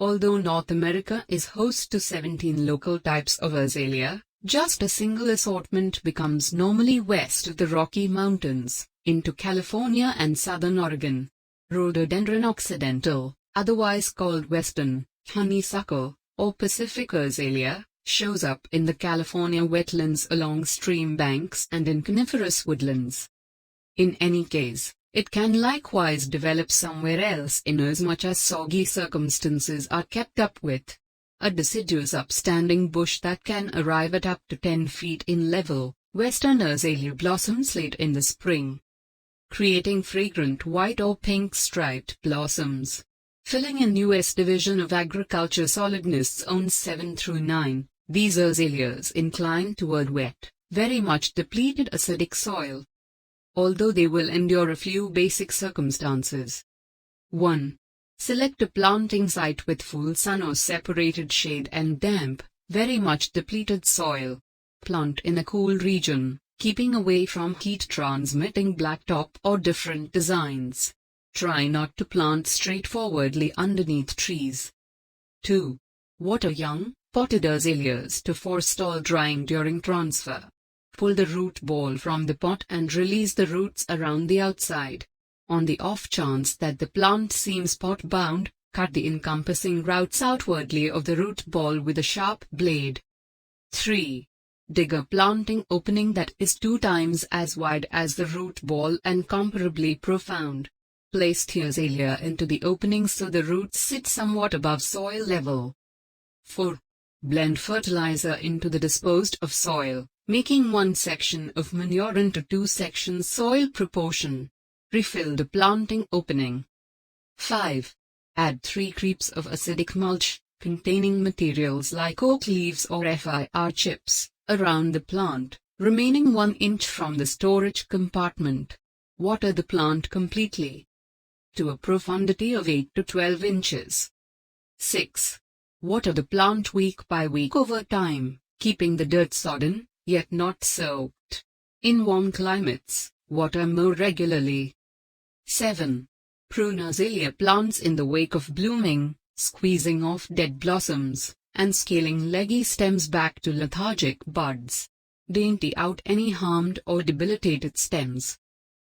Although North America is host to 17 local types of azalea, just a single assortment becomes normally west of the Rocky Mountains, into California and southern Oregon. Rhododendron occidentale, otherwise called western, honeysuckle, or Pacific azalea, shows up in the California wetlands along stream banks and in coniferous woodlands. In any case, it can likewise develop somewhere else inasmuch as soggy circumstances are kept up with. A deciduous upstanding bush that can arrive at up to 10 feet in level, western azalea blossoms late in the spring, creating fragrant white or pink striped blossoms. Filling in U.S. Division of Agriculture Solidness Zones 7 through 9, these azaleas incline toward wet, very much depleted acidic soil, although they will endure a few basic circumstances. 1. Select a planting site with full sun or separated shade and damp, very much depleted soil. Plant in a cool region, keeping away from heat-transmitting blacktop or different designs. Try not to plant straightforwardly underneath trees. 2. Water young, potted azaleas to forestall drying during transfer. Pull the root ball from the pot and release the roots around the outside. On the off chance that the plant seems pot-bound, cut the encompassing roots outwardly of the root ball with a sharp blade. 3. Dig a planting opening that is 2 times as wide as the root ball and comparably profound. Place the azalea into the opening so the roots sit somewhat above soil level. 4. Blend fertilizer into the disposed of soil, making 1 section of manure into 2 sections soil proportion. Refill the planting opening. 5. Add 3 creeps of acidic mulch, containing materials like oak leaves or fir chips, around the plant, remaining 1 inch from the storage compartment. Water the plant completely, to a profundity of 8 to 12 inches. 6. Water the plant week by week over time, keeping the dirt sodden, yet not soaked. In warm climates, water more regularly. 7. Prune azalea plants in the wake of blooming, squeezing off dead blossoms, and scaling leggy stems back to lethargic buds. Dainty out any harmed or debilitated stems.